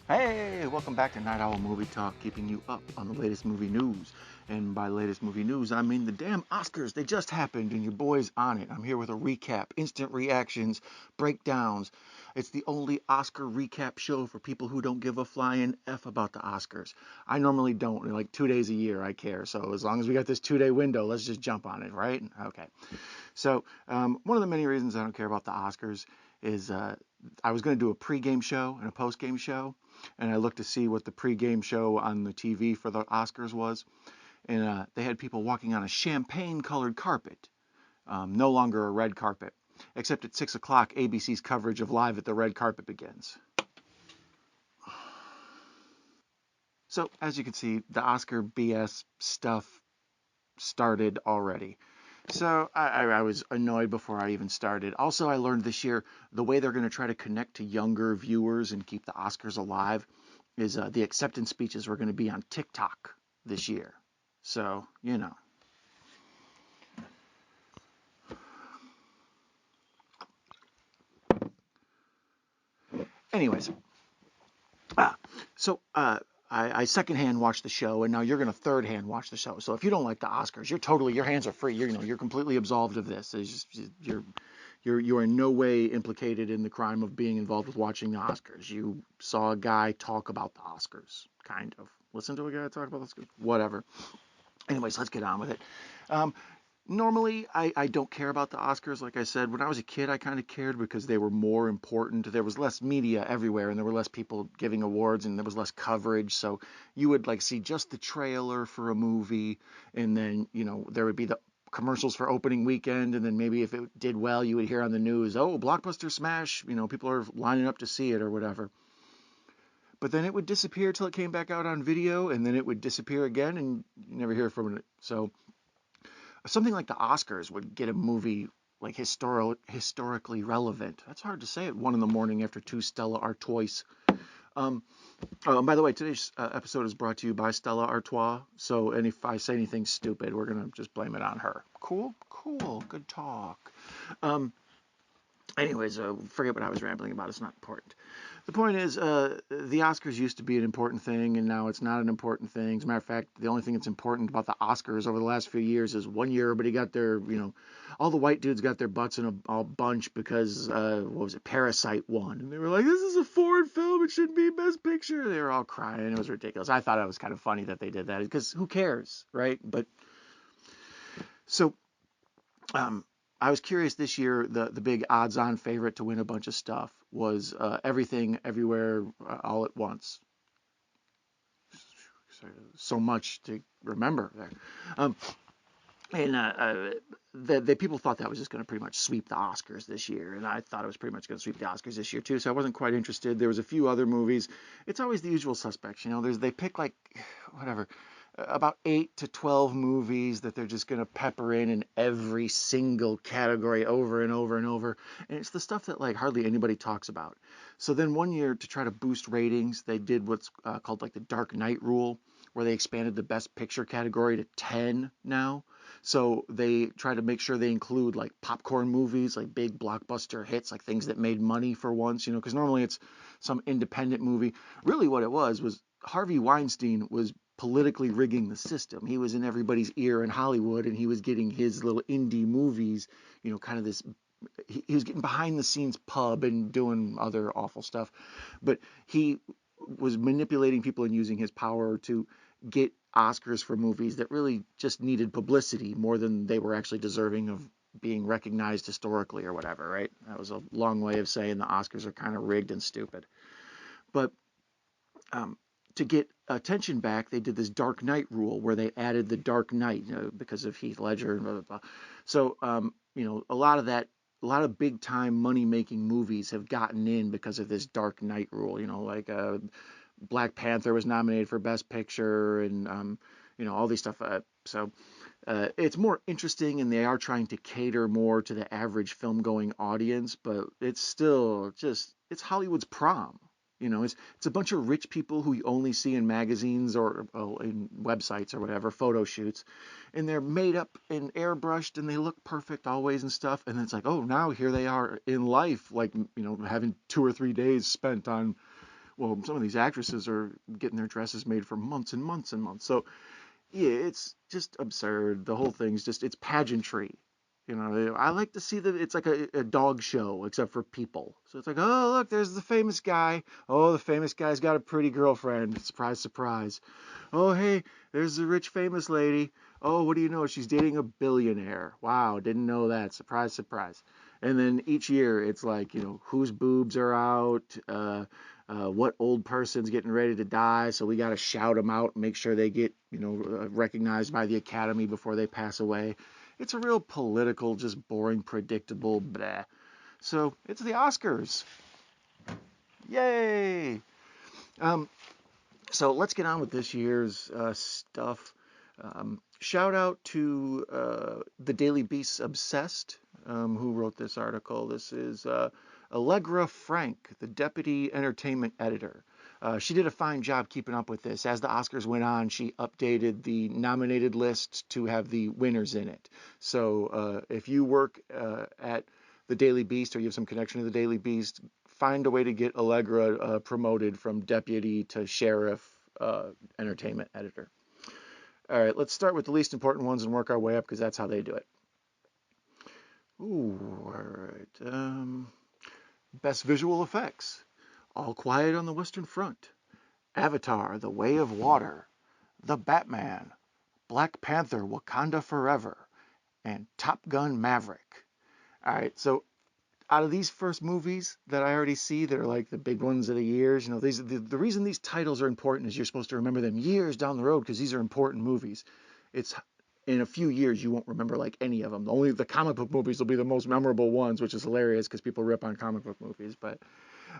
Hey, welcome back to Night Owl Movie Talk, keeping you up on the latest movie news. And by latest movie news, I mean the damn Oscars. They just happened, and your boy's on it. I'm here with a recap, instant reactions, breakdowns. It's the only Oscar recap show for people who don't give a flying F about the Oscars. I normally don't. Like 2 days a year, I care. So as long as we got this 2 day window, let's just jump on it, right? Okay. So one of the many reasons I don't care about the Oscars is I was going to do a pregame show and a postgame show, and I looked to see what the pregame show on the TV for the Oscars was, and they had people walking on a champagne-colored carpet, no longer a red carpet, except at 6 o'clock, ABC's coverage of Live at the Red Carpet begins. So, as you can see, the Oscar BS stuff started already. So I was annoyed before I even started. Also, I learned this year the way they're going to try to connect to younger viewers and keep the Oscars alive is the acceptance speeches were going to be on TikTok this year. So, you know. Anyways, so I secondhand watched the show, and now you're going to third hand watch the show. So if you don't like the Oscars, your hands are free. You're completely absolved of this. It's just, you are in no way implicated in the crime of being involved with watching the Oscars. You saw a guy talk about the Oscars, kind of. Listen to a guy talk about the Oscars, whatever. Anyways, let's get on with it. Um, Normally, I don't care about the Oscars. Like I said, when I was a kid, I kind of cared because they were more important. There was less media everywhere, and there were less people giving awards, and there was less coverage. So you would like see just the trailer for a movie, and then there would be the commercials for opening weekend, and then maybe if it did well, you would hear on the news, oh, blockbuster smash. People are lining up to see it or whatever. But then it would disappear till it came back out on video, and then it would disappear again, and you never hear from it. So something like the Oscars would get a movie like historically relevant. That's hard to say at 1 in the morning after two Stella Artois. Um, oh, and by the way, today's episode is brought to you by Stella Artois. So, and if I say anything stupid, we're gonna just blame it on her. Cool, good talk. Um, Anyways, forget what I was rambling about. It's not important. The point is, the Oscars used to be an important thing, and now it's not an important thing. As a matter of fact, the only thing that's important about the Oscars over the last few years is one year everybody got their, all the white dudes got their butts in a bunch because, what was it, Parasite won. And they were like, this is a foreign film, it shouldn't be Best Picture. They were all crying. It was ridiculous. I thought it was kind of funny that they did that, because who cares, right? But, so, um, I was curious this year. The big odds-on favorite to win a bunch of stuff was Everything, Everywhere, All at Once. So much to remember there. Um, and the people thought that was just going to pretty much sweep the Oscars this year, and I thought it was pretty much going to sweep the Oscars this year too. So I wasn't quite interested. There was a few other movies. It's always the usual suspects, they pick like whatever about 8 to 12 movies that they're just going to pepper in every single category over and over and over, and it's the stuff that like hardly anybody talks about. So then one year, to try to boost ratings, they did what's called like the Dark Knight rule, where they expanded the Best Picture category to 10 now. So they try to make sure they include like popcorn movies, like big blockbuster hits, like things that made money for once, because normally it's some independent movie. Really what it was Harvey Weinstein was politically rigging the system. He was in everybody's ear in Hollywood, and he was getting his little indie movies, kind of this. He was getting behind the scenes pub and doing other awful stuff, but he was manipulating people and using his power to get Oscars for movies that really just needed publicity more than they were actually deserving of being recognized historically or whatever, right? That was a long way of saying the Oscars are kind of rigged and stupid. But to get attention back, they did this Dark Knight rule where they added the Dark Knight, because of Heath Ledger and blah, blah, blah. So, a lot of big time money making movies have gotten in because of this Dark Knight rule. Like Black Panther was nominated for Best Picture, and all these stuff. So it's more interesting, and they are trying to cater more to the average film going audience, but it's still just it's Hollywood's prom. It's a bunch of rich people who you only see in magazines or in websites or whatever, photo shoots, and they're made up and airbrushed and they look perfect always and stuff. And it's like, oh, now here they are in life, like having 2 or 3 days spent on Well, some of these actresses are getting their dresses made for months and months and months. So yeah, it's just absurd. The whole thing's just it's pageantry. I like to see that it's like a dog show, except for people. So it's like, oh, look, there's the famous guy. Oh, the famous guy's got a pretty girlfriend. Surprise, surprise. Oh, hey, there's the rich famous lady. Oh, what do you know? She's dating a billionaire. Wow, didn't know that. Surprise, surprise. And then each year it's like, whose boobs are out, what old person's getting ready to die, so we got to shout them out and make sure they get, recognized by the Academy before they pass away. It's a real political, just boring, predictable, blah. So it's the Oscars. Yay! Um, so let's get on with this year's stuff. Shout out to the Daily Beast's Obsessed, who wrote this article. This is Allegra Frank, the deputy entertainment editor. She did a fine job keeping up with this. As the Oscars went on, she updated the nominated list to have the winners in it. So if you work at the Daily Beast or you have some connection to the Daily Beast, find a way to get Allegra promoted from deputy to sheriff entertainment editor. All right, let's start with the least important ones and work our way up because that's how they do it. Ooh, all right. Best visual effects. All Quiet on the Western Front. Avatar, The Way of Water. The Batman. Black Panther, Wakanda Forever. And Top Gun Maverick. All right, so out of these first movies that I already see that are like the big ones of the years, the reason these titles are important is you're supposed to remember them years down the road because these are important movies. It's in a few years you won't remember like any of them. Only the comic book movies will be the most memorable ones, which is hilarious because people rip on comic book movies. But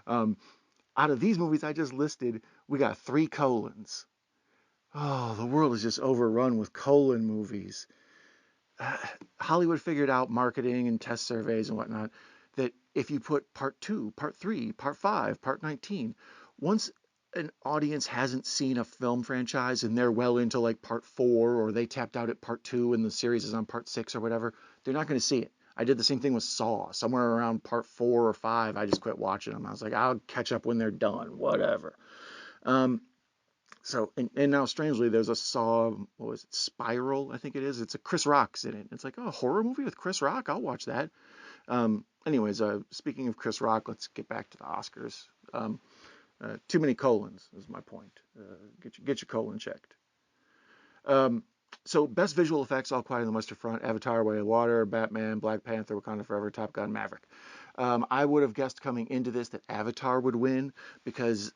out of these movies I just listed, we got 3 colons. Oh, the world is just overrun with colon movies. Hollywood figured out marketing and test surveys and whatnot that if you put part 2, part 3, part 5, part 19, once an audience hasn't seen a film franchise and they're well into like part 4 or they tapped out at part 2 and the series is on part 6 or whatever, they're not going to see it. I did the same thing with Saw. Somewhere around part 4 or 5, I just quit watching them. I was like, I'll catch up when they're done, whatever. So, and now strangely, there's a Saw, what was it, Spiral, I think it is. It's a Chris Rock's in it. It's like, oh, a horror movie with Chris Rock? I'll watch that. Anyways, speaking of Chris Rock, let's get back to the Oscars. Too many colons is my point. Get your colon checked. So best visual effects, All Quiet on the Western Front, Avatar, Way of Water, Batman, Black Panther, Wakanda Forever, Top Gun, Maverick. I would have guessed coming into this that Avatar would win because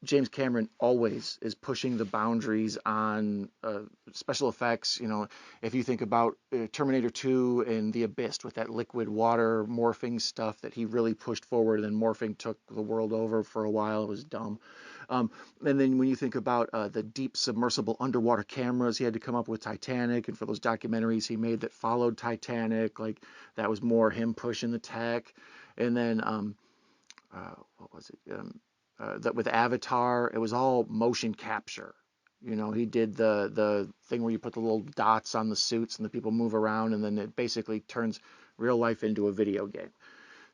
James Cameron always is pushing the boundaries on special effects. If you think about Terminator 2 and The Abyss with that liquid water morphing stuff that he really pushed forward, and then morphing took the world over for a while. It was dumb. And then when you think about the deep submersible underwater cameras he had to come up with Titanic, and for those documentaries he made that followed Titanic, like that was more him pushing the tech. And then what was it? That with Avatar, it was all motion capture. He did the thing where you put the little dots on the suits and the people move around, and then it basically turns real life into a video game.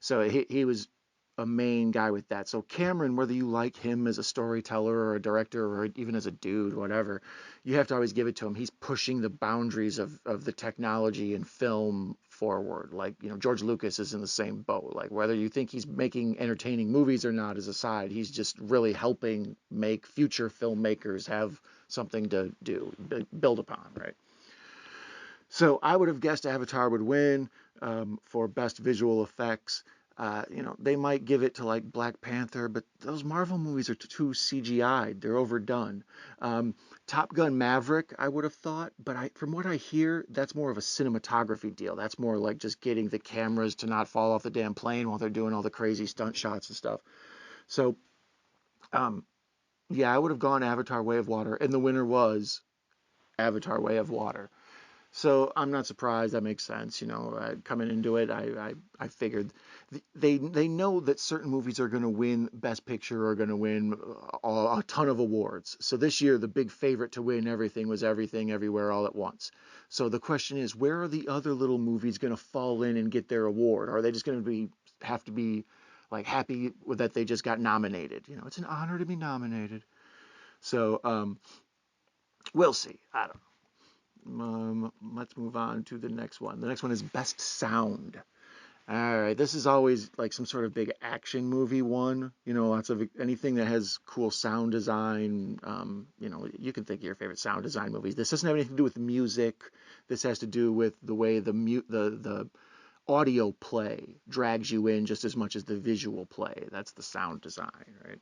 So he was a main guy with that. So Cameron, whether you like him as a storyteller or a director or even as a dude, whatever, you have to always give it to him. He's pushing the boundaries of the technology and film forward. Like, George Lucas is in the same boat. Like, whether you think he's making entertaining movies or not is aside, he's just really helping make future filmmakers have something to do, build upon, right? So I would have guessed Avatar would win for best visual effects. They might give it to like Black Panther, but those Marvel movies are too CGI'd. They're overdone. Top Gun Maverick, I would have thought, but from what I hear, that's more of a cinematography deal. That's more like just getting the cameras to not fall off the damn plane while they're doing all the crazy stunt shots and stuff. So, yeah, I would have gone Avatar Way of Water, and the winner was Avatar Way of Water. So I'm not surprised. That makes sense. Coming into it, I figured they know that certain movies are going to win Best Picture, are going to win a ton of awards. So this year, the big favorite to win everything was Everything Everywhere All at Once. So the question is, where are the other little movies going to fall in and get their award? Are they just going to have to be like happy that they just got nominated. You know, it's an honor to be nominated. So we'll see. I don't know. Let's move on to the next one. The next one is Best Sound. All right, this is always like some sort of big action movie one. You know, lots of anything that has cool sound design. You know, you can think of your favorite sound design movies. This doesn't have anything to do with music. This has to do with the way the audio play drags you in just as much as the visual play. That's the sound design, right?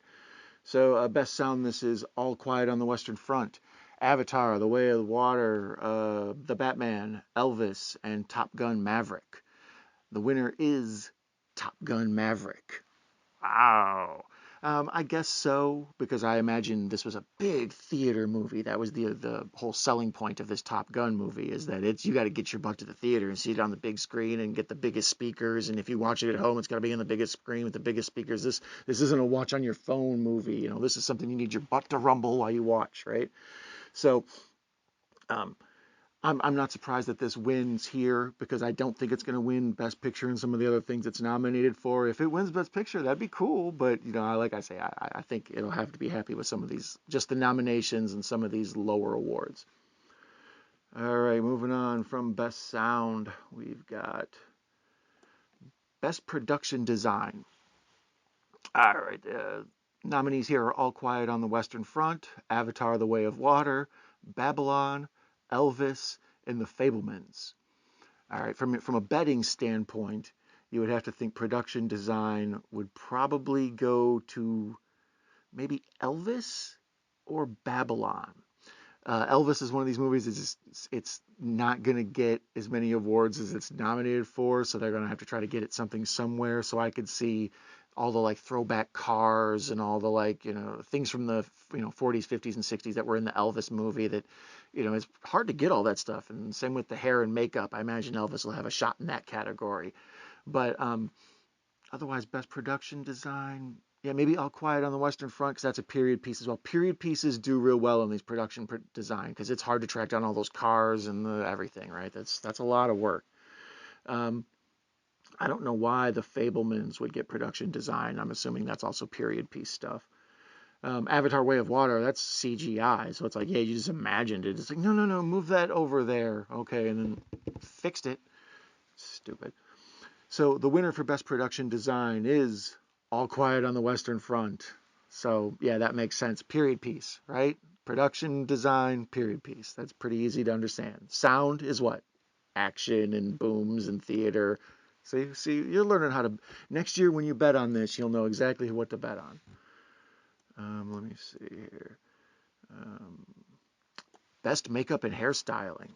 So, best sound. This is All Quiet on the Western Front, Avatar: The Way of the Water, The Batman, Elvis, and Top Gun: Maverick. The winner is Top Gun: Maverick. Wow. I guess so, because I imagine this was a big theater movie. That was the whole selling point of this Top Gun movie, is that it's you got to get your butt to the theater and see it on the big screen and get the biggest speakers. And if you watch it at home, it's got to be on the biggest screen with the biggest speakers. This isn't a watch on your phone movie. You know, this is something you need your butt to rumble while you watch, right? So, um, I'm not surprised that this wins here, because I don't think it's going to win Best Picture and some of the other things it's nominated for. If it wins Best Picture, that'd be cool. But, you know, like I say, I think it'll have to be happy with some of these, just the nominations and some of these lower awards. All right, moving on from Best Sound, we've got Best Production Design. All right, nominees here are All Quiet on the Western Front, Avatar: The Way of Water, Babylon, Elvis, and The Fabelmans. All right, from a betting standpoint, you would have to think production design would probably go to maybe Elvis or Babylon. Elvis is one of these movies it's not going to get as many awards as it's nominated for, so they're going to have to try to get it something somewhere. So I could see all the like throwback cars and all the like, you know, things from the 40s, 50s, and 60s that were in the Elvis movie that, you know, it's hard to get all that stuff. And same with the hair and makeup. I imagine Elvis will have a shot in that category. But otherwise, best production design. Yeah, maybe All Quiet on the Western Front, because that's a period piece as well. Period pieces do real well in these production design, because it's hard to track down all those cars and everything, right? That's a lot of work. I don't know why the Fablemans would get production design. I'm assuming that's also period piece stuff. Avatar: Way of Water, that's CGI, so it's like, yeah, you just imagined it. It's like, no, no, no, move that over there, okay, and then fixed it. Stupid. So the winner for Best Production Design is All Quiet on the Western Front. So, yeah, that makes sense. Period piece, right? Production design, period piece. That's pretty easy to understand. Sound is what? Action and booms and theater. See, you're learning how to. Next year when you bet on this, you'll know exactly what to bet on. Let me see here. Best makeup and hairstyling.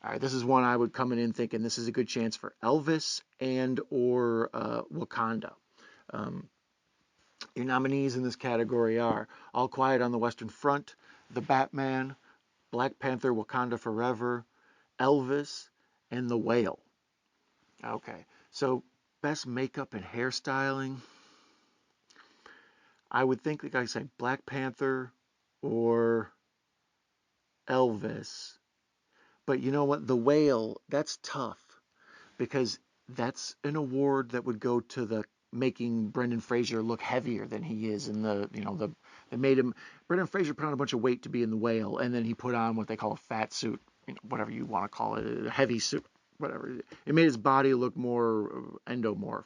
All right, this is one I would come in thinking this is a good chance for Elvis and or Wakanda. Your nominees in this category are All Quiet on the Western Front, The Batman, Black Panther: Wakanda Forever, Elvis, and The Whale. Okay, so best makeup and hairstyling. I would think, like I said, Black Panther or Elvis. But you know what? The Whale, that's tough, because that's an award that would go to the making Brendan Fraser look heavier than he is in they made him. Brendan Fraser put on a bunch of weight to be in The Whale, and then he put on what they call a fat suit, whatever you want to call it, a heavy suit, whatever. It made his body look more ectomorph,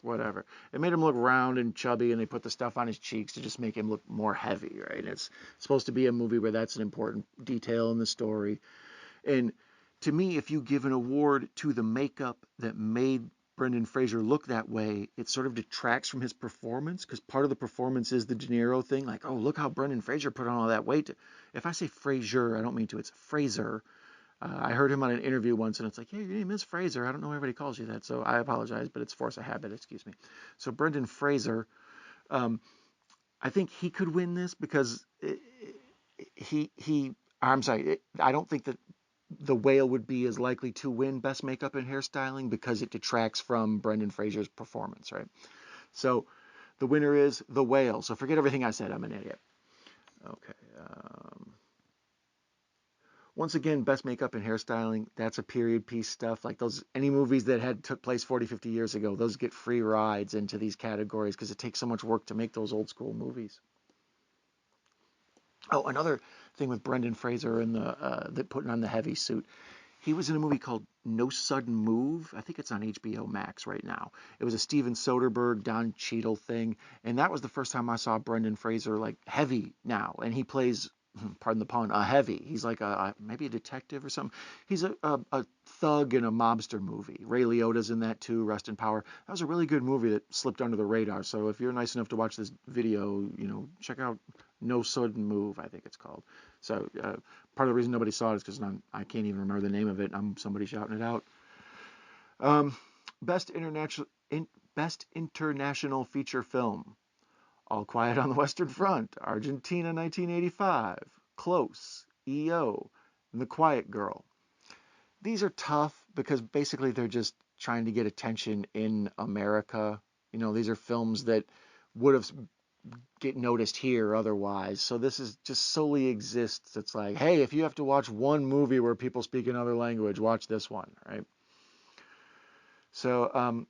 whatever. It made him look round and chubby, and they put the stuff on his cheeks to just make him look more heavy, right? And it's supposed to be a movie where that's an important detail in the story. And to me, if you give an award to the makeup that made Brendan Fraser look that way, it sort of detracts from his performance, because part of the performance is the De Niro thing, like, oh, look how Brendan Fraser put on all that weight. If I say Fraser, I don't mean to, it's Fraser. I heard him on an interview once, and it's like, hey, your name is Fraser. I don't know why everybody calls you that, so I apologize, but it's force of habit, excuse me. So Brendan Fraser, I think he could win this, because I'm sorry, I don't think that The Whale would be as likely to win Best Makeup and Hairstyling, because it detracts from Brendan Fraser's performance, right? So the winner is The Whale. So forget everything I said. I'm an idiot. Okay. Once again, best makeup and hairstyling, that's a period piece stuff. Like those, any movies that had took place 40, 50 years ago, those get free rides into these categories because it takes so much work to make those old school movies. Oh, another thing with Brendan Fraser and the putting on the heavy suit. He was in a movie called No Sudden Move. I think it's on HBO Max right now. It was a Steven Soderbergh, Don Cheadle thing, and that was the first time I saw Brendan Fraser like heavy now, and he plays, pardon the pun, a heavy. He's like maybe a detective or something. He's a thug in a mobster movie. Ray Liotta's in that too. Rest in power. That was a really good movie that slipped under the radar. So if you're nice enough to watch this video, check out No Sudden Move, I think it's called. So part of the reason nobody saw it is because I can't even remember the name of it. I'm somebody shouting it out. Um, best international feature film. All Quiet on the Western Front, Argentina 1985, Close, EO, and The Quiet Girl. These are tough because basically they're just trying to get attention in America. These are films that would have get noticed here otherwise. So this is just solely exists. It's like, hey, if you have to watch one movie where people speak another language, watch this one, right? So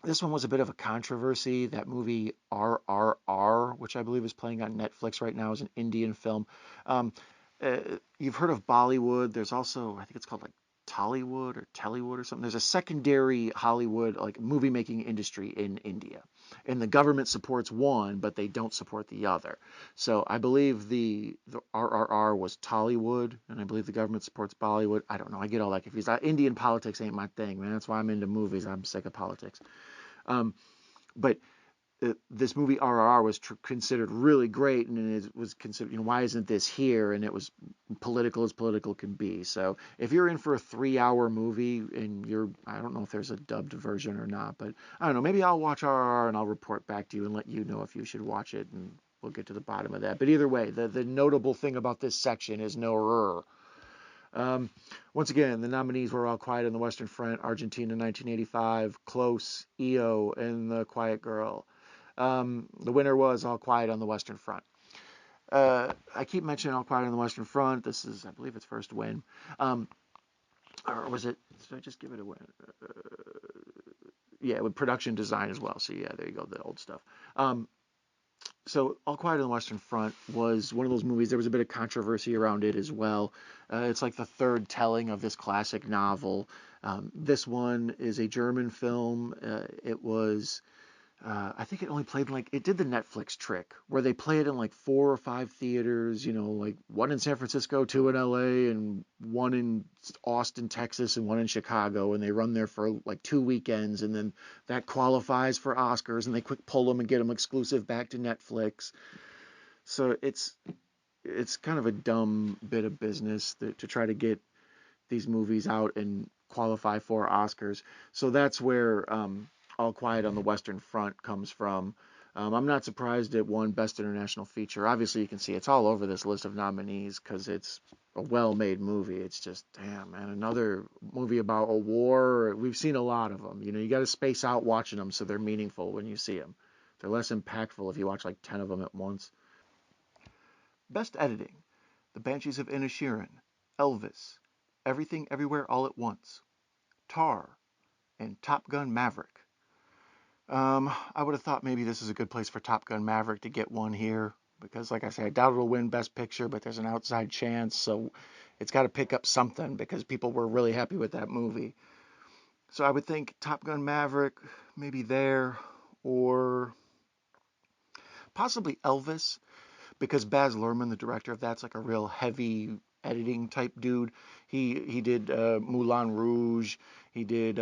this one was a bit of a controversy. That movie RRR, which I believe is playing on Netflix right now, is an Indian film. Um, you've heard of Bollywood. There's also, I think it's called like Tollywood or Tellywood or something. There's a secondary Hollywood like movie making industry in India, and the government supports one, but they don't support the other. So I believe the RRR was Tollywood, and I believe the government supports Bollywood. I don't know. I get all that confused. Indian politics ain't my thing, man. That's why I'm into movies. I'm sick of politics. But this movie RRR was considered really great, and it was considered, why isn't this here? And it was political as political can be. So if you're in for a 3-hour movie and I don't know if there's a dubbed version or not, but I don't know, maybe I'll watch RRR and I'll report back to you and let you know if you should watch it, and we'll get to the bottom of that. But either way, the notable thing about this section is no RR. Once again, the nominees were All Quiet on the Western Front, Argentina 1985, Close, EO, and The Quiet Girl. The winner was All Quiet on the Western Front. I keep mentioning All Quiet on the Western Front. This is, I believe, its first win. Or was it? Did I just give it a win? Yeah, with production design as well. So yeah, there you go, the old stuff. So All Quiet on the Western Front was one of those movies. There was a bit of controversy around it as well. It's like the third telling of this classic novel. This one is a German film. It was I think it only played it did the Netflix trick where they play it in like 4 or 5 theaters, like one in San Francisco, 2 in LA, and one in Austin, Texas, and one in Chicago, and they run there for like 2 weekends, and then that qualifies for Oscars, and they quick pull them and get them exclusive back to Netflix. So it's kind of a dumb bit of business to try to get these movies out and qualify for Oscars. So that's where All Quiet on the Western Front comes from. I'm not surprised it won Best International Feature. Obviously, you can see it's all over this list of nominees because it's a well-made movie. It's just, damn, man, another movie about a war. We've seen a lot of them. You got to space out watching them so they're meaningful when you see them. They're less impactful if you watch like 10 of them at once. Best Editing: The Banshees of Inisherin, Elvis, Everything Everywhere All at Once, Tar, and Top Gun Maverick. I would have thought maybe this is a good place for Top Gun Maverick to get one here because, like I said, I doubt it'll win Best Picture, but there's an outside chance, so it's got to pick up something because people were really happy with that movie. So I would think Top Gun Maverick, maybe there, or possibly Elvis, because Baz Luhrmann, the director of that's like a real heavy editing type dude. He did Moulin Rouge. He did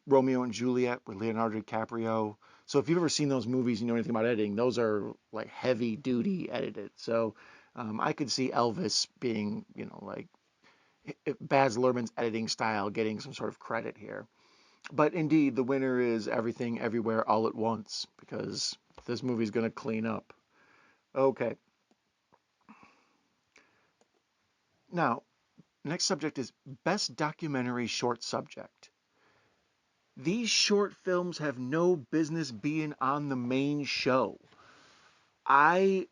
Romeo and Juliet with Leonardo DiCaprio. So if you've ever seen those movies, you know anything about editing, those are like heavy duty edited. So I could see Elvis being, like Baz Luhrmann's editing style getting some sort of credit here. But indeed, the winner is Everything Everywhere All at Once because this movie's going to clean up. Okay. Now, next subject is Best Documentary Short Subject. These short films have no business being on the main show. I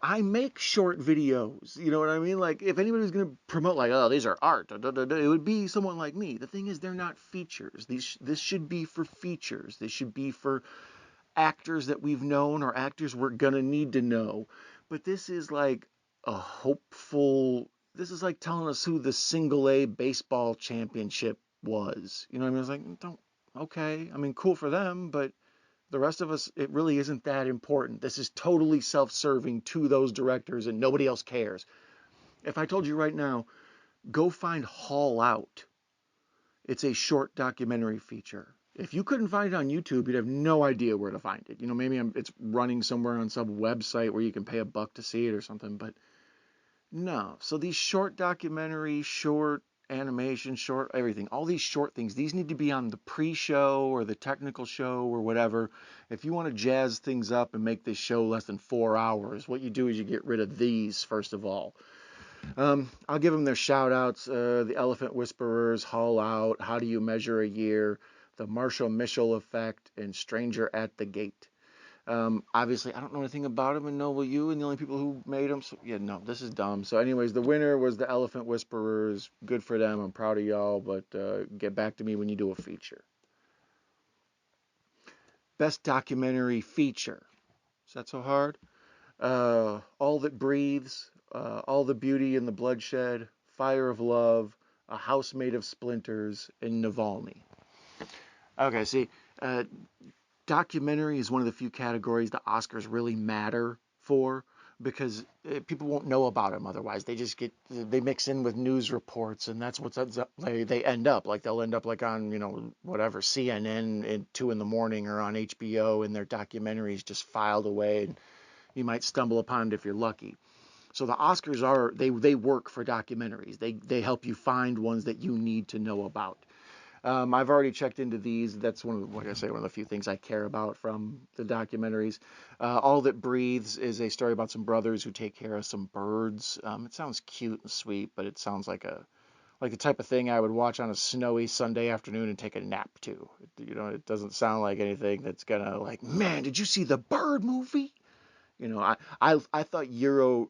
I make short videos. You know what I mean? Like, if anybody's going to promote, like, oh, these are art, it would be someone like me. The thing is, they're not features. This should be for features. This should be for actors that we've known or actors we're going to need to know. But this is like a hopeful, this is like telling us who the single A baseball championship was. You know what I mean? It's like, don't, okay. I mean, cool for them, but the rest of us, it really isn't that important. This is totally self-serving to those directors and nobody else cares. If I told you right now, go find Haul Out. It's a short documentary feature. If you couldn't find it on YouTube, you'd have no idea where to find it. You know, maybe it's running somewhere on some website where you can pay $1 to see it or something, but no. So these short documentary, short animation, short everything, all these short things, these need to be on the pre-show or the technical show or whatever. If you want to jazz things up and make this show less than 4 hours, what you do is you get rid of these first of all. I'll give them their shout outs. The Elephant Whisperers, Haul Out, How Do You Measure a Year, The Marshall Mitchell Effect, and Stranger at the Gate. Obviously, I don't know anything about them, and no will you, and the only people who made them. So, yeah, no, this is dumb. So anyways, the winner was the Elephant Whisperers. Good for them. I'm proud of y'all, but get back to me when you do a feature. Best documentary feature. Is that so hard? All That Breathes, All the Beauty and the Bloodshed, Fire of Love, A House Made of Splinters, and Navalny. Okay, see, documentary is one of the few categories the Oscars really matter for because people won't know about them otherwise. They mix in with news reports, and that's what they end up like. They'll end up like on whatever CNN at 2 in the morning or on HBO, and their documentaries just filed away, and you might stumble upon it if you're lucky. So the Oscars they work for documentaries. They help you find ones that you need to know about. I've already checked into these. That's one of the few things I care about from the documentaries. All That Breathes is a story about some brothers who take care of some birds. It sounds cute and sweet, but it sounds like the type of thing I would watch on a snowy Sunday afternoon and take a nap to. It doesn't sound like anything that's gonna like, man, did you see the Bird movie? I thought Hero,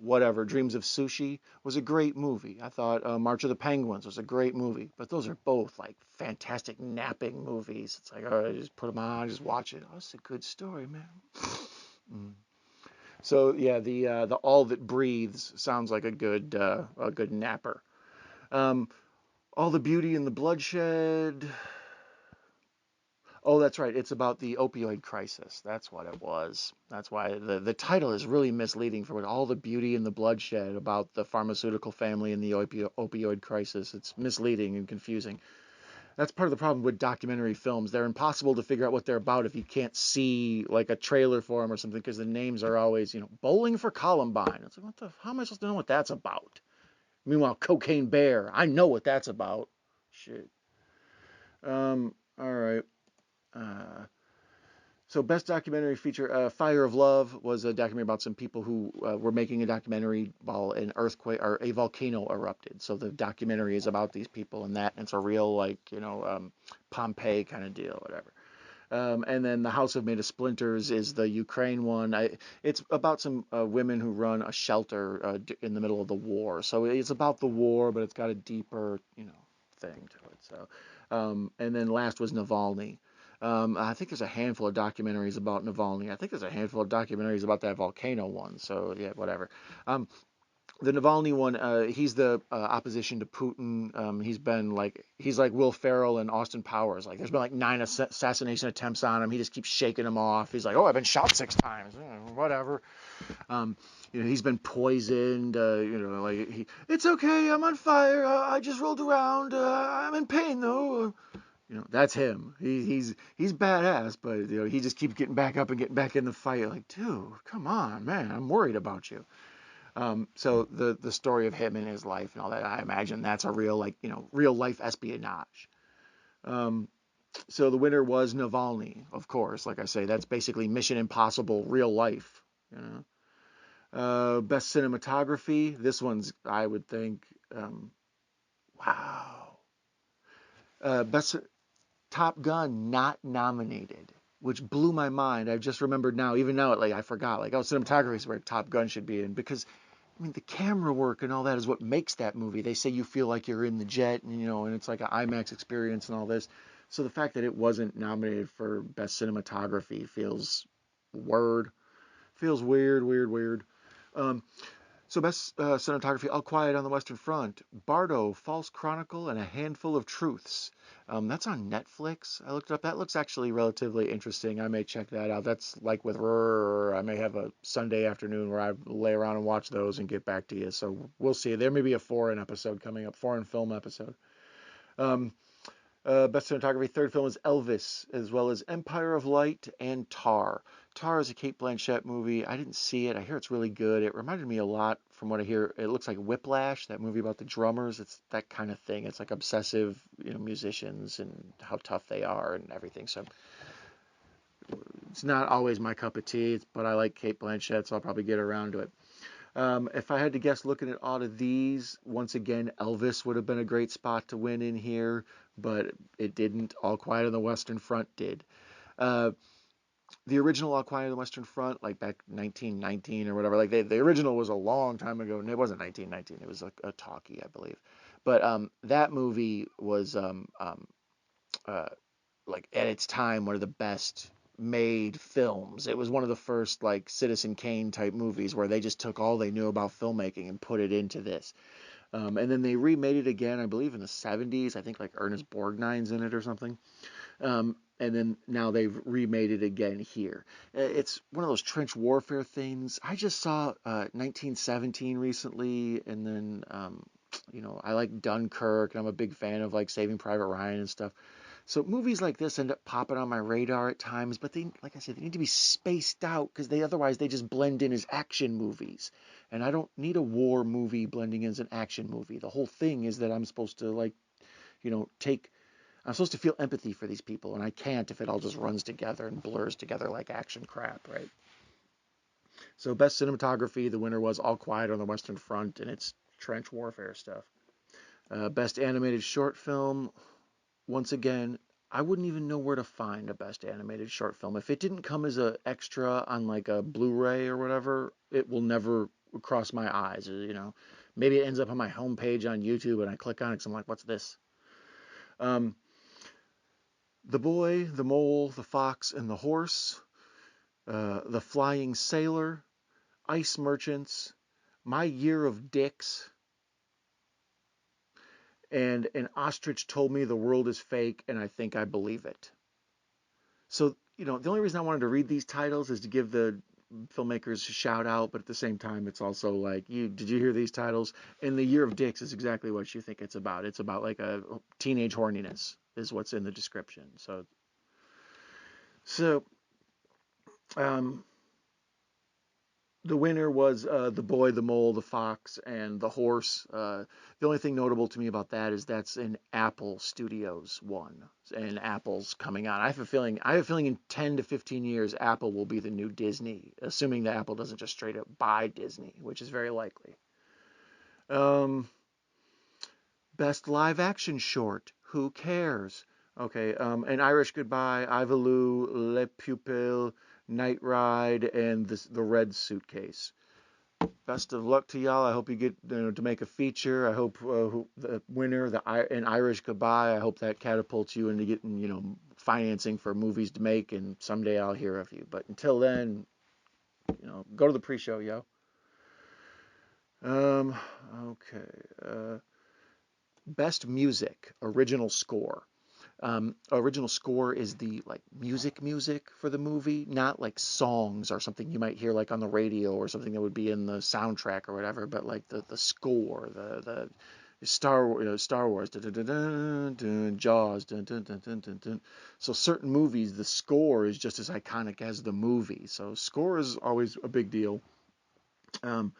whatever, Dreams of Sushi was a great movie. I thought March of the Penguins was a great movie, but those are both like fantastic napping movies. It's like, all right, just put them on, just watch it. Oh, it's a good story, man. So yeah, the All That Breathes sounds like a good napper. Um, All the Beauty and the Bloodshed. Oh, that's right. It's about the opioid crisis. That's what it was. That's why the title is really misleading for All the Beauty and the Bloodshed about the pharmaceutical family and the opioid crisis. It's misleading and confusing. That's part of the problem with documentary films. They're impossible to figure out what they're about if you can't see like a trailer for them or something because the names are always, Bowling for Columbine. It's like, how am I supposed to know what that's about? Meanwhile, Cocaine Bear, I know what that's about. Shit. All right. Uh, So best documentary feature, Fire of Love was a documentary about some people who were making a documentary while an earthquake or a volcano erupted. So the documentary is about these people and that, and it's a real Pompeii kind of deal, whatever. And then The House of Made of Splinters is the Ukraine one. It's about some women who run a shelter in the middle of the war. So it's about the war, but it's got a deeper, thing to it. So, and then last was Navalny. I think there's a handful of documentaries about Navalny. I think there's a handful of documentaries about that volcano one. So yeah, whatever. The Navalny one, he's the opposition to Putin. He's like Will Ferrell and Austin Powers. Like there's been like 9 assassination attempts on him. He just keeps shaking them off. He's like, oh, I've been shot 6 times. Whatever. He's been poisoned. It's okay. I'm on fire. I just rolled around. I'm in pain though. That's him. He's badass, but he just keeps getting back up and getting back in the fight. Like, dude, come on, man. I'm worried about you. So the story of him and his life and all that, I imagine that's a real real life espionage. So the winner was Navalny, of course. Like I say, that's basically Mission Impossible real life. Best cinematography. This one's, I would think, wow. Best Top Gun not nominated. which blew my mind. I've just remembered now, even now, like I forgot, like, oh, cinematography is where Top Gun should be in, because I mean, the camera work and all that is what makes that movie. They say you feel like you're in the jet, and and it's like an IMAX experience and all this. So the fact that it wasn't nominated for best cinematography word feels weird, weird, weird. Um, so best cinematography, All Quiet on the Western Front, Bardo, False Chronicle, and A Handful of Truths. That's on Netflix. I looked it up. That looks actually relatively interesting. I may check that out. That's like with Rur, or I may have a Sunday afternoon where I lay around and watch those and get back to you. So we'll see. There may be a foreign episode coming up, foreign film episode. Um, Best cinematography, third film is Elvis, as well as Empire of Light and Tar. Tar is a Cate Blanchett movie. I didn't see it. I hear it's really good. It reminded me a lot, from what I hear. It looks like Whiplash, that movie about the drummers. It's that kind of thing. It's like obsessive, musicians and how tough they are and everything. So it's not always my cup of tea, but I like Cate Blanchett, so I'll probably get around to it. If I had to guess, looking at all of these, once again, Elvis would have been a great spot to win in here, but it didn't. All Quiet on the Western Front did. Uh, the original All Quiet on the Western Front, like back 1919 or whatever, like the original was a long time ago, and it wasn't 1919, it was a talkie, I believe. But that movie was uh, like at its time one of the best made films. It was one of the first like Citizen Kane type movies where they just took all they knew about filmmaking and put it into this. And then they remade it again, I believe in the 70s. I think like Ernest Borgnine's in it or something. And then now they've remade it again here. It's one of those trench warfare things. I just saw 1917 recently, and then I like Dunkirk, and I'm a big fan of like Saving Private Ryan and stuff. So movies like this end up popping on my radar at times, but they, like I said, they need to be spaced out because otherwise they just blend in as action movies. And I don't need a war movie blending in as an action movie. The whole thing is that I'm supposed to I'm supposed to feel empathy for these people, and I can't if it all just runs together and blurs together like action crap, right? So best cinematography, the winner was All Quiet on the Western Front, and it's trench warfare stuff. Best animated short film, once again, I wouldn't even know where to find a best animated short film. If it didn't come as an extra on like a Blu-ray or whatever, it will never cross my eyes. Maybe it ends up on my homepage on YouTube and I click on it because I'm like, what's this? Um, the Boy, the Mole, the Fox, and the Horse, The Flying Sailor, Ice Merchants, My Year of Dicks, and An Ostrich Told Me the World is Fake and I Think I Believe It. So, the only reason I wanted to read these titles is to give the filmmakers a shout out, but at the same time, it's also like, did you hear these titles? And The Year of Dicks is exactly what you think it's about. It's about like a teenage horniness is what's in the description. So, um, the winner was The Boy, the Mole, the Fox, and the Horse. The only thing notable to me about that is that's an Apple Studios one, and Apple's coming on. I have a feeling in 10 to 15 years, Apple will be the new Disney, assuming that Apple doesn't just straight up buy Disney, which is very likely. Um, Best live action short. Who cares? Okay, An Irish Goodbye, Ivaloo, Le Pupil, Night Ride, and the Red Suitcase. Best of luck to y'all. I hope you get to make a feature. I hope the winner, An Irish Goodbye, I hope that catapults you into getting financing for movies to make, and someday I'll hear of you. But until then, go to the pre-show, yo. Um, okay. Best music, original score. Original score is the like music for the movie, not like songs or something you might hear like on the radio or something that would be in the soundtrack or whatever, but like the score, the Star Wars, dun, dun, dun, dun, dun, Jaws, dun, dun, dun, dun, dun, dun. So certain movies, the score is just as iconic as the movie. So score is always a big deal. Um,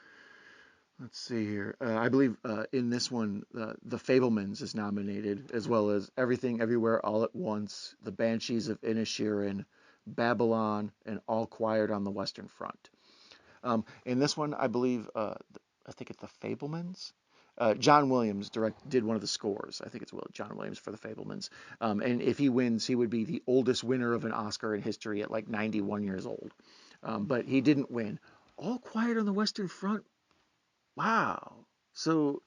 Let's see here. I believe in this one, The Fablemans is nominated, as well as Everything Everywhere All at Once, The Banshees of Inisherin, Babylon, and All Quiet on the Western Front. In this one, I believe, I think it's The Fablemans. John Williams did one of the scores. I think it's John Williams for The Fabelmans. And if he wins, he would be the oldest winner of an Oscar in history at like 91 years old. But he didn't win. All Quiet on the Western Front. Wow. So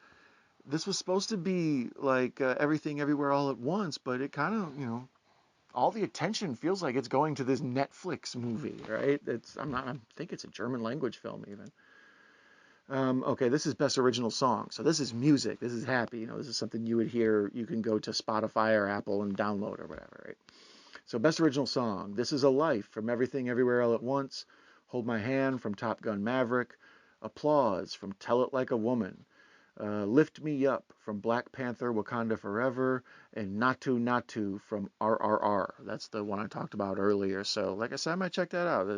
this was supposed to be like Everything Everywhere All at Once, but it kind of, all the attention feels like it's going to this Netflix movie, right? I think it's a German language film even. Okay, this is Best Original Song. So this is music. This is happy. This is something you would hear. You can go to Spotify or Apple and download or whatever, right? So Best Original Song. This is a Life from Everything Everywhere All at Once. Hold My Hand from Top Gun Maverick. Applause from Tell It Like a Woman. Lift Me Up from Black Panther Wakanda Forever, and Natu Natu from RRR. That's the one I talked about earlier. So, like I said, I might check that out.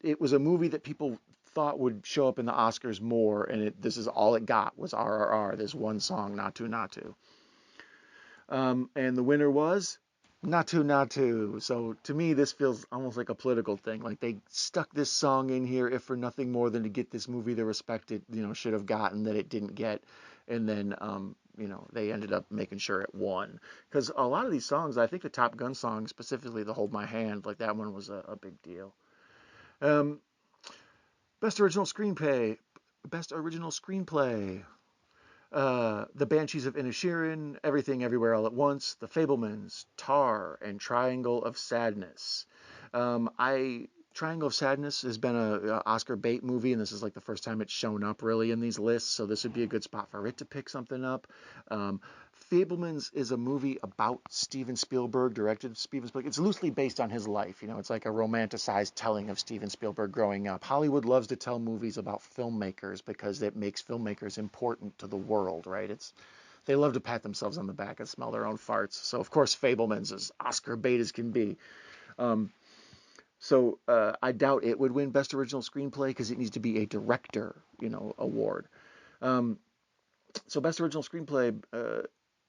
It was a movie that people thought would show up in the Oscars more, and this is all it got was RRR. This one song, Natu Natu. And the winner was Natu Natu. So to me, this feels almost like a political thing. Like they stuck this song in here, if for nothing more than to get this movie the respect it, should have gotten that it didn't get. And then, they ended up making sure it won. Because a lot of these songs, I think the Top Gun song, specifically the Hold My Hand, like that one was a big deal. Best Original Screenplay. Best Original Screenplay. The Banshees of Inisherin, Everything Everywhere All at Once, The Fabelmans, Tar, and Triangle of Sadness. Triangle of Sadness has been a Oscar bait movie, and this is like the first time it's shown up really in these lists, so this would be a good spot for it to pick something up. Fabelmans is a movie about Steven Spielberg, directed Steven Spielberg. It's loosely based on his life. It's like a romanticized telling of Steven Spielberg growing up. Hollywood loves to tell movies about filmmakers because it makes filmmakers important to the world, right? They love to pat themselves on the back and smell their own farts. So, of course, Fabelmans is Oscar bait as can be. So I doubt it would win Best Original Screenplay because it needs to be a director, award. So Best Original Screenplay,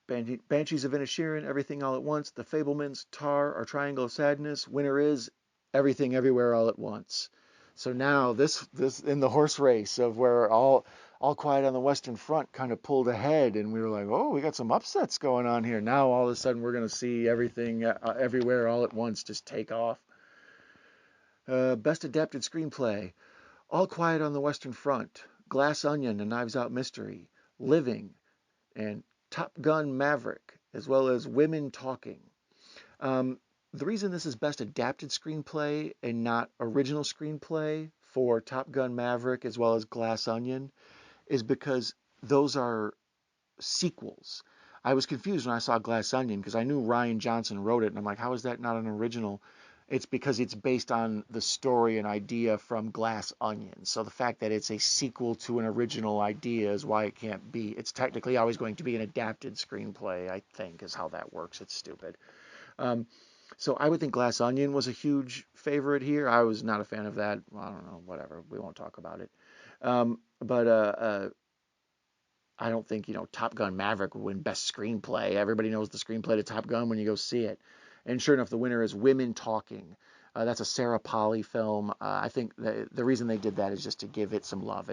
Banshees of Inisherin, Everything All at Once, The Fabelmans, Tar, or Triangle of Sadness. Winner is Everything Everywhere All at Once. So now this in the horse race of where All Quiet on the Western Front kind of pulled ahead, and we were like, oh, we got some upsets going on here. Now all of a sudden we're going to see Everything Everywhere All at Once just take off. Best Adapted Screenplay, All Quiet on the Western Front, Glass Onion, A Knives Out Mystery, Living, and Top Gun Maverick, as well as Women Talking. The reason this is Best Adapted Screenplay and not Original Screenplay for Top Gun Maverick as well as Glass Onion is because those are sequels. I was confused when I saw Glass Onion because I knew Rian Johnson wrote it, and I'm like, how is that not an original? It's because it's based on the story and idea from Glass Onion. So the fact that it's a sequel to an original idea is why it can't be. It's technically always going to be an adapted screenplay, I think, is how that works. It's stupid. So I would think Glass Onion was a huge favorite here. I was not a fan of that. I don't know, whatever. We won't talk about it. But I don't think, Top Gun Maverick would win Best Screenplay. Everybody knows the screenplay to Top Gun when you go see it. And sure enough, the winner is Women Talking. That's a Sarah Polley film. I think the reason they did that is just to give it some love.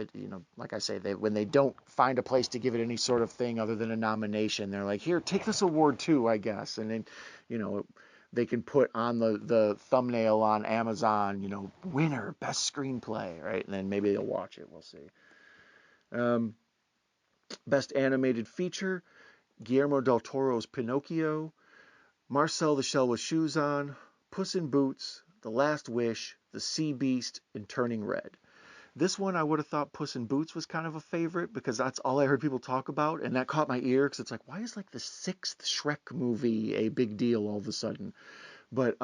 Like I say, when they don't find a place to give it any sort of thing other than a nomination, they're like, here, take this award too, I guess. And then, they can put on the thumbnail on Amazon, winner, best screenplay, right? And then maybe they'll watch it. We'll see. Best animated feature, Guillermo del Toro's Pinocchio, Marcel the Shell with Shoes On, Puss in Boots, The Last Wish, The Sea Beast, and Turning Red. This one I would have thought Puss in Boots was kind of a favorite because that's all I heard people talk about, and that caught my ear because it's like, why is like the sixth Shrek movie a big deal all of a sudden? But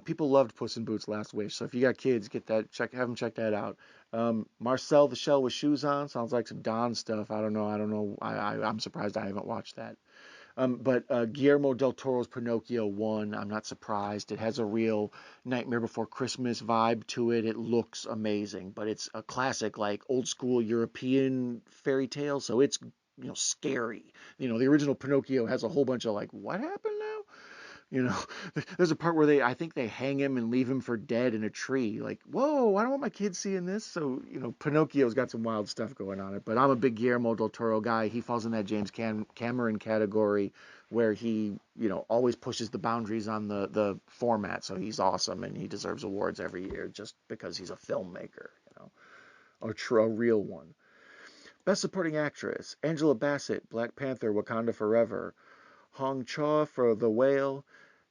people loved Puss in Boots: Last Wish, so if you got kids, have them check that out. Marcel the Shell with Shoes On sounds like some Don stuff. I don't know. I'm surprised I haven't watched that. But Guillermo del Toro's Pinocchio won. I'm not surprised. It has a real Nightmare Before Christmas vibe to it. It looks amazing, but it's a classic, like old school European fairy tale, so it's scary. The original Pinocchio has a whole bunch of like, what happened now? You know, there's a part where I think they hang him and leave him for dead in a tree. Like, whoa, I don't want my kids seeing this. So, Pinocchio's got some wild stuff going on it. But I'm a big Guillermo del Toro guy. He falls in that James Cameron category where he, always pushes the boundaries on the format. So he's awesome and he deserves awards every year just because he's a filmmaker, a real one. Best Supporting Actress: Angela Bassett, Black Panther: Wakanda Forever; Hong Chau for The Whale;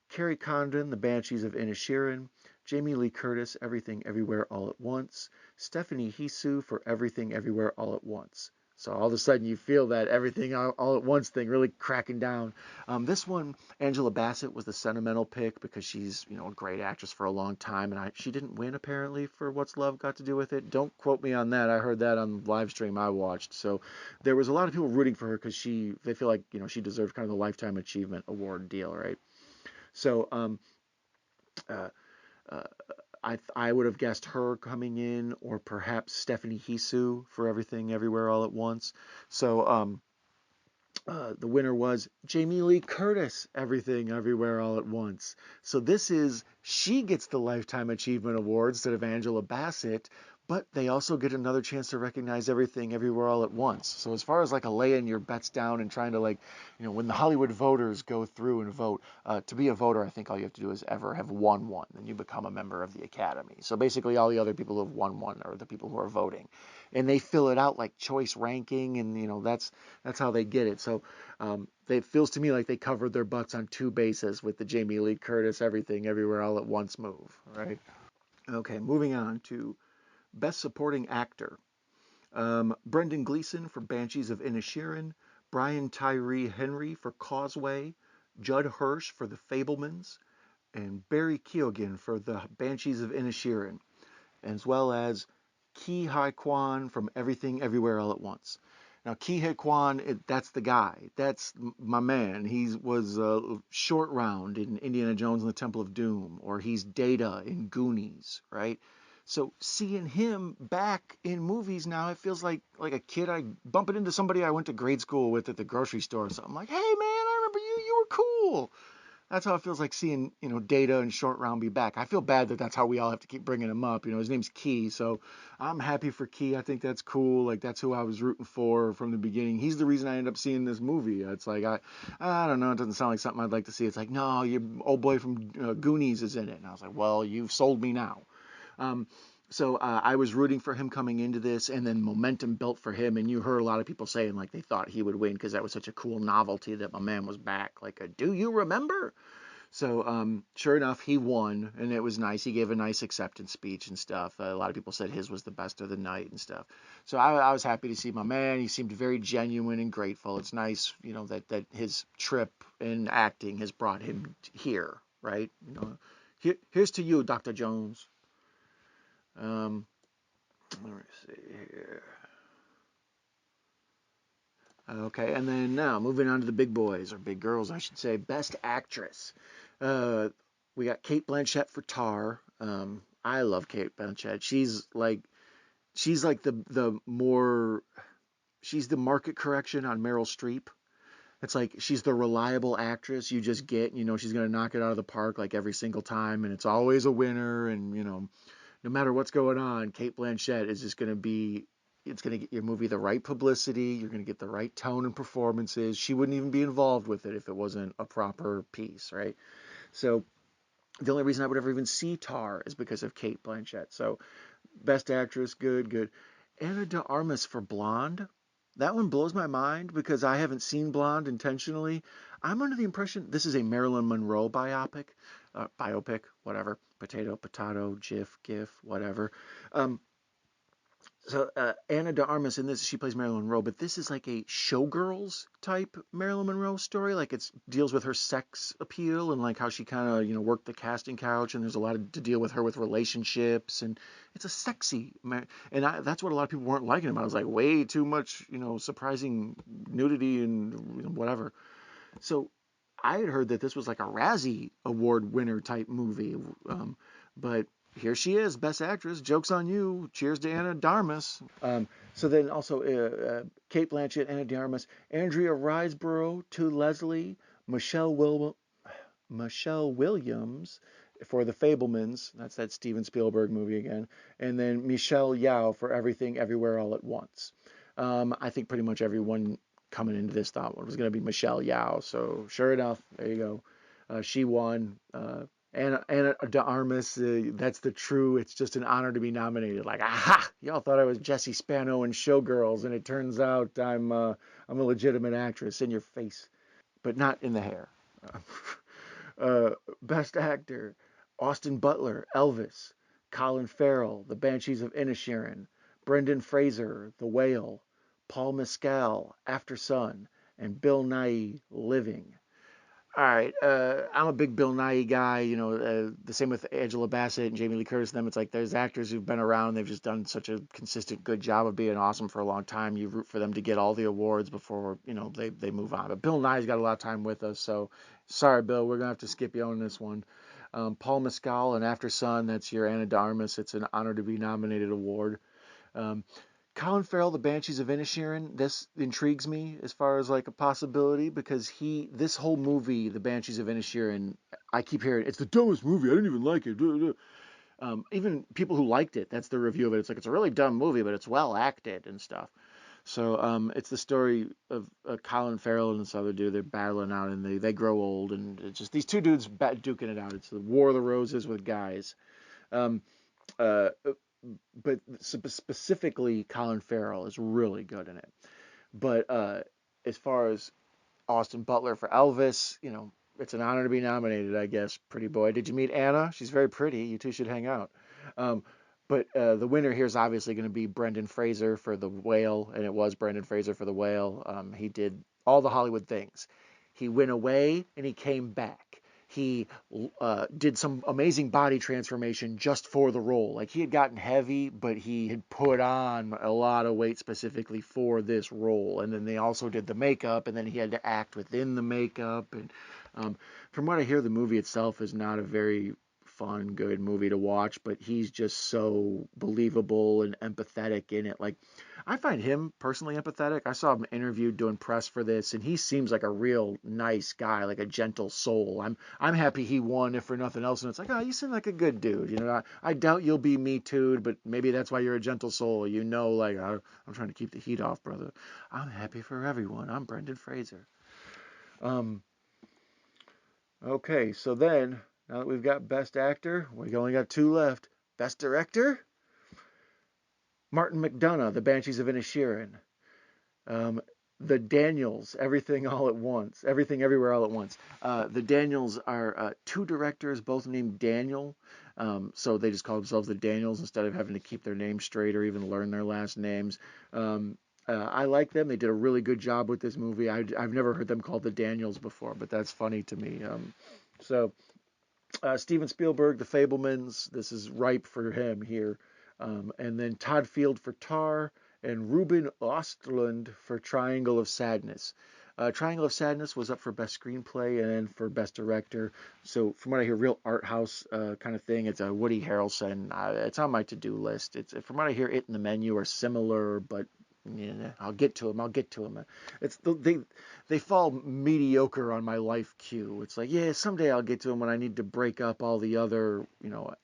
Carrie Condon, The Banshees of Inisherin; Jamie Lee Curtis, Everything Everywhere All at Once; Stephanie Hsu for Everything Everywhere All at Once. So all of a sudden you feel that everything all at once thing really cracking down. This one, Angela Bassett was the sentimental pick because she's a great actress for a long time, and she didn't win apparently for What's Love Got to Do with It. Don't quote me on that. I heard that on the live stream I watched. So there was a lot of people rooting for her because they feel like she deserved kind of the Lifetime Achievement Award deal, right? So uh, uh, I would have guessed her coming in, or perhaps Stephanie Hsu for Everything Everywhere All at Once. So the winner was Jamie Lee Curtis, Everything Everywhere All at Once. So she gets the Lifetime Achievement Award instead of Angela Bassett, but they also get another chance to recognize Everything Everywhere All at Once. So as far as like a laying your bets down and trying to when the Hollywood voters go through and vote, to be a voter, I think all you have to do is ever have won one, then you become a member of the Academy. So basically all the other people who have won one are the people who are voting. And they fill it out like choice ranking, and that's how they get it. So it feels to me like they covered their butts on two bases with the Jamie Lee Curtis Everything Everywhere All at Once move, right? Okay, moving on to Best Supporting Actor. Brendan Gleeson for Banshees of Inisherin, Brian Tyree Henry for Causeway, Judd Hirsch for The Fabelmans, and Barry Keoghan for The Banshees of Inisherin, as well as Ki Hai Kwan from Everything Everywhere All at Once. Now, Ki Hai Kwan, that's the guy. That's my man. He was Short Round in Indiana Jones and the Temple of Doom, or he's Data in Goonies, right? So seeing him back in movies now, it feels like a kid. I bumping into somebody I went to grade school with at the grocery store or something. Like, hey man, I remember you. You were cool. That's how it feels like seeing, Data and Short Round be back. I feel bad that that's how we all have to keep bringing him up. His name's Key, so I'm happy for Key. I think that's cool. Like, that's who I was rooting for from the beginning. He's the reason I ended up seeing this movie. It's like, I don't know, it doesn't sound like something I'd like to see. It's like, no, your old boy from Goonies is in it. And I was like, well, you've sold me now. Um, so I was rooting for him coming into this, and then momentum built for him. And you heard a lot of people saying like they thought he would win because that was such a cool novelty that my man was back. Like, do you remember? So sure enough, he won, and it was nice. He gave a nice acceptance speech and stuff. A lot of people said his was the best of the night and stuff. So I was happy to see my man. He seemed very genuine and grateful. It's nice, that his trip in acting has brought him here, right? Here's to you, Dr. Jones. Um, let me see here. Okay, and then now moving on to the big boys, or big girls, I should say. Best Actress. Uh, we got Cate Blanchett for Tar. I love Cate Blanchett. She's like she's the market correction on Meryl Streep. It's like she's the reliable actress you just get. She's gonna knock it out of the park like every single time, and it's always a winner. And no matter what's going on, Cate Blanchett is just going to be, it's going to get your movie the right publicity. You're going to get the right tone and performances. She wouldn't even be involved with it if it wasn't a proper piece, right? So the only reason I would ever even see Tar is because of Cate Blanchett. So best actress, good, good. Anna de Armas for Blonde. That one blows my mind because I haven't seen Blonde intentionally. I'm under the impression this is a Marilyn Monroe biopic, whatever, potato, gif, whatever. Um, so Anna de Armas in this, she plays Marilyn Monroe, but this is like a showgirls type Marilyn Monroe story. Like it deals with her sex appeal and like how she kind of worked the casting couch, and there's a lot to deal with her with relationships, and it's a sexy and that's what a lot of people weren't liking about. It was like way too much surprising nudity and whatever. So I had heard that this was like a Razzie Award winner type movie, but here she is, Best Actress. Joke's on you. Cheers to Anna de Armas. So then also Cate Blanchett, Anna de Armas, Andrea Riseborough, To Leslie, Michelle Williams. Michelle Williams for The Fablemans. That's that Steven Spielberg movie again. And then Michelle Yeoh for Everything Everywhere All at Once. I think pretty much everyone coming into this thought it was going to be Michelle Yeoh. So sure enough, there you go. She won. Anna de Armas, that's the true. It's just an honor to be nominated. Like, aha! Y'all thought I was Jessie Spano in Showgirls, and it turns out I'm a legitimate actress in your face, but not in the hair. Uh, Best Actor: Austin Butler, Elvis; Colin Farrell, The Banshees of Inisherin; Brendan Fraser, The Whale; Paul Mescal, After Sun; and Bill Nighy, Living. All right, I'm a big Bill Nighy guy. The same with Angela Bassett and Jamie Lee Curtis. And them, it's like there's actors who've been around. They've just done such a consistent, good job of being awesome for a long time. You root for them to get all the awards before they move on. But Bill Nighy's got a lot of time with us, so sorry, Bill, we're gonna have to skip you on this one. Paul Mescal and After Sun. That's your Anna de Armas. It's an honor to be nominated award. Um, Colin Farrell, The Banshees of Inisherin, this intrigues me as far as like a possibility because this whole movie, The Banshees of Inisherin, I keep hearing it's the dumbest movie. I didn't even like it. Even people who liked it, that's the review of it. It's like it's a really dumb movie, but it's well acted and stuff. So it's the story of Colin Farrell and this other dude. They're battling out and they grow old, and it's just these two dudes duking it out. It's the War of the Roses with guys. Um, uh, but specifically Colin Farrell is really good in it. But as far as Austin Butler for Elvis, it's an honor to be nominated, I guess. Pretty boy. Did you meet Anna? She's very pretty. You two should hang out. Um, but the winner here is obviously going to be Brendan Fraser for The Whale, and it was Brendan Fraser for The Whale. He did all the Hollywood things. He went away and he came back. He did some amazing body transformation just for the role. Like he had gotten heavy, but he had put on a lot of weight specifically for this role. And then they also did the makeup, and then he had to act within the makeup. And from what I hear, the movie itself is not a very fun, good movie to watch, but he's just so believable and empathetic in it. Like, I find him personally empathetic. I saw him interviewed doing press for this, and he seems like a real nice guy, like a gentle soul. I'm happy he won, if for nothing else. And it's like, oh, you seem like a good dude. I doubt you'll be Me Too'd, but maybe that's why you're a gentle soul. Like, I'm trying to keep the heat off, brother. I'm happy for everyone. I'm Brendan Fraser. Um, Okay, so then, now that we've got Best Actor, we only got two left. Best Director? Martin McDonagh, The Banshees of Inisherin. Um, the Daniels, Everything All at Once. Everything Everywhere All at Once. The Daniels are two directors, both named Daniel. So they just call themselves the Daniels instead of having to keep their names straight or even learn their last names. I like them. They did a really good job with this movie. I've never heard them called the Daniels before, but that's funny to me. So Steven Spielberg, The Fablemans, this is ripe for him here. And then Todd Field for Tar, and Ruben Östlund for Triangle of Sadness. Triangle of Sadness was up for Best Screenplay and then for Best Director. So from what I hear, real art house kind of thing. It's a Woody Harrelson. It's on my to-do list. It's from what I hear, it and The Menu are similar, but yeah, I'll get to them. I'll get to them. They fall mediocre on my life queue. It's like, yeah, someday I'll get to them when I need to break up all the other,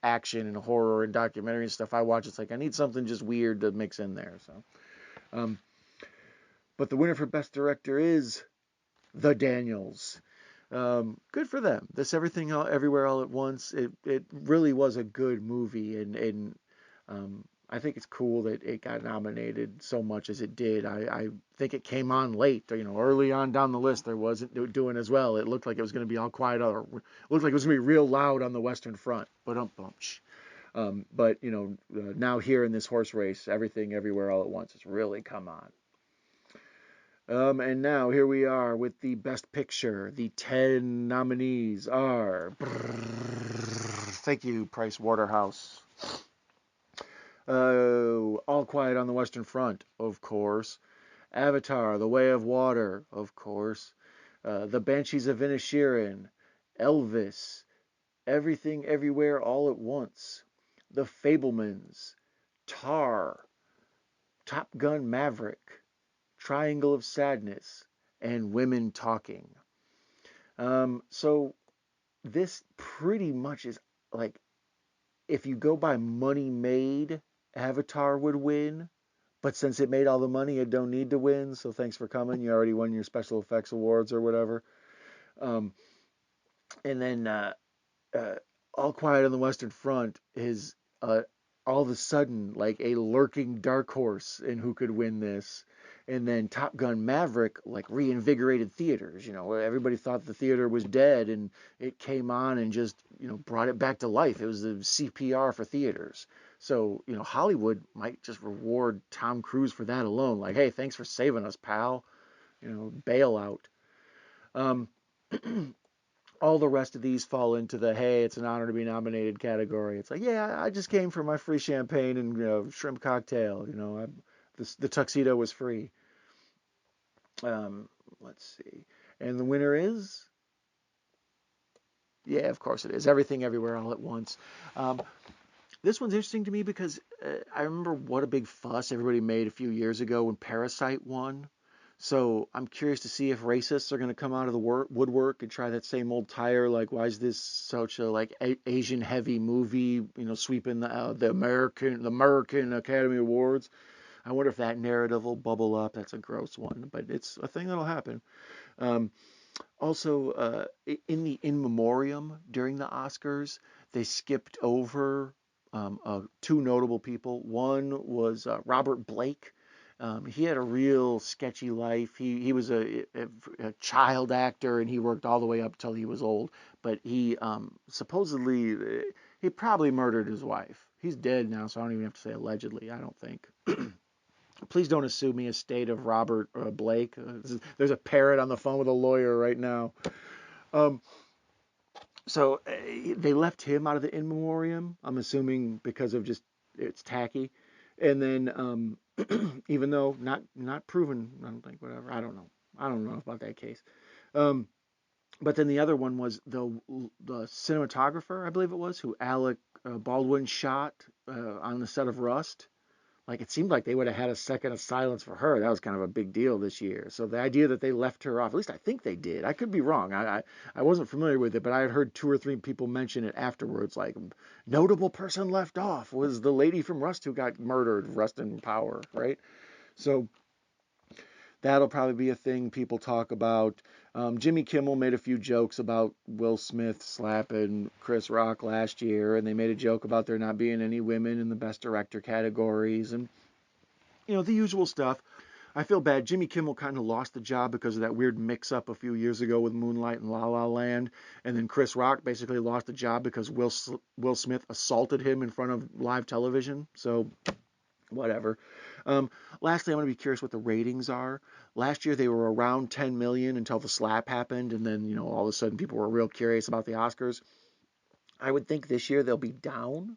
action and horror and documentary and stuff I watch. It's like I need something just weird to mix in there. So, but the winner for Best Director is The Daniels. Good for them. This Everything Everywhere All at Once. It really was a good movie, and I think it's cool that it got nominated so much as it did. I think it came on late, early on down the list. There wasn't doing as well. It looked like it was going to be all quiet, or it looked like it was going to be real loud on the Western Front. But now here in this horse race, Everything Everywhere All at Once has really come on. And now here we are with the Best Picture. The 10 nominees are. Thank you, Price Waterhouse. All Quiet on the Western Front, of course. Avatar, The Way of Water, of course. The Banshees of Inisherin. Elvis. Everything Everywhere All at Once. The Fablemans. Tar. Top Gun Maverick. Triangle of Sadness. And Women Talking. So this pretty much is like, if you go by money made, Avatar would win. But since it made all the money, it don't need to win. So thanks for coming. You already won your special effects awards or whatever. Um, and then uh, All Quiet on the Western Front is all of a sudden like a lurking dark horse in who could win this. And then Top Gun Maverick like reinvigorated theaters. Where everybody thought the theater was dead, and it came on and just brought it back to life. It was the CPR for theaters. So Hollywood might just reward Tom Cruise for that alone. Like, hey, thanks for saving us, pal. Bailout. Um, all the rest of these fall into the hey, it's an honor to be nominated category. It's like, yeah, I just came for my free champagne and shrimp cocktail. The tuxedo was free. Let's see, and the winner is, yeah, of course it is. Everything, Everywhere, All at Once. Um, this one's interesting to me because I remember what a big fuss everybody made a few years ago when Parasite won. So I'm curious to see if racists are going to come out of the woodwork and try that same old tire. Like, why is this such a Asian heavy movie? Sweeping the American Academy Awards. I wonder if that narrative will bubble up. That's a gross one, but it's a thing that'll happen. Um, Also, in the in memoriam during the Oscars, they skipped over two notable people. One was Robert Blake. He had a real sketchy life. He was a child actor, and he worked all the way up till he was old. But he supposedly he probably murdered his wife. He's dead now, so I don't even have to say allegedly. I don't think. Please don't assume me estate of Robert Blake. There's a parrot on the phone with a lawyer right now. Um, so they left him out of the in memoriam. I'm assuming because of just it's tacky. And then even though not proven, I don't think whatever. I don't know about that case. Um, but then the other one was the cinematographer, I believe it was, who Alec Baldwin shot on the set of Rust. Like, it seemed like they would have had a second of silence for her. That was kind of a big deal this year. So the idea that they left her off, at least I think they did. I could be wrong. I wasn't familiar with it, but I had heard two or three people mention it afterwards. Like, notable person left off was the lady from Rust who got murdered. Rust in Power, right? So that'll probably be a thing people talk about. Jimmy Kimmel made a few jokes about Will Smith slapping Chris Rock last year, and they made a joke about there not being any women in the Best Director categories, and the usual stuff. I feel bad. Jimmy Kimmel kind of lost the job because of that weird mix-up a few years ago with Moonlight and La La Land, and then Chris Rock basically lost the job because Will Smith assaulted him in front of live television. So whatever. Um, Lastly, I'm going to be curious what the ratings are. Last year they were around 10 million until the slap happened, and then all of a sudden people were real curious about the Oscars. I would think this year they'll be down.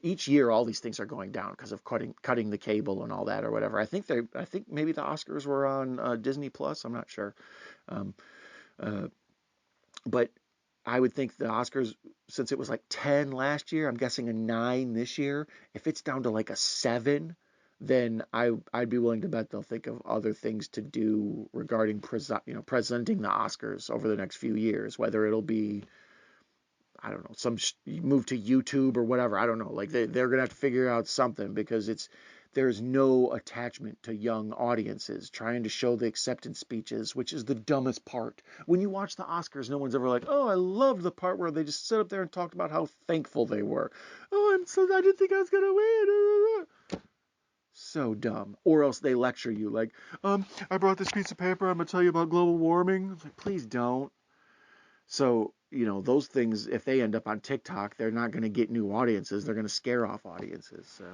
Each year all these things are going down because of cutting the cable and all that or whatever. I think maybe the Oscars were on Disney Plus. I'm not sure, um, uh, but I would think the Oscars, since it was like 10 last year, I'm guessing a 9 this year. If it's down to like a 7, then I'd be willing to bet they'll think of other things to do regarding presenting the Oscars over the next few years. Whether it'll be, I don't know, some move to YouTube or whatever. I don't know. Like they're gonna have to figure out something because there's no attachment to young audiences trying to show the acceptance speeches, which is the dumbest part. When you watch the Oscars, no one's ever like, oh, I loved the part where they just sit up there and talked about how thankful they were. Oh, I didn't think I was gonna win. So dumb. Or else they lecture you like, I brought this piece of paper. I'm gonna tell you about global warming. It's like, please don't. So, those things, if they end up on TikTok, they're not going to get new audiences. They're going to scare off audiences. So,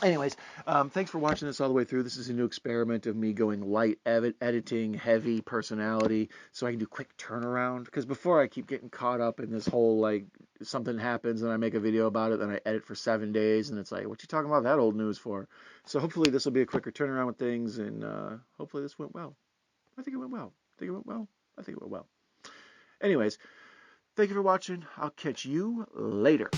anyways, thanks for watching this all the way through. This is a new experiment of me going light editing, heavy personality, so I can do quick turnaround. Because before I keep getting caught up in this whole, like, something happens and I make a video about it, then I edit for 7 days, and it's like, what you talking about that old news for? So hopefully this will be a quicker turnaround with things, and hopefully this went well. I think it went well. I think it went well. I think it went well. Anyways, thank you for watching. I'll catch you later.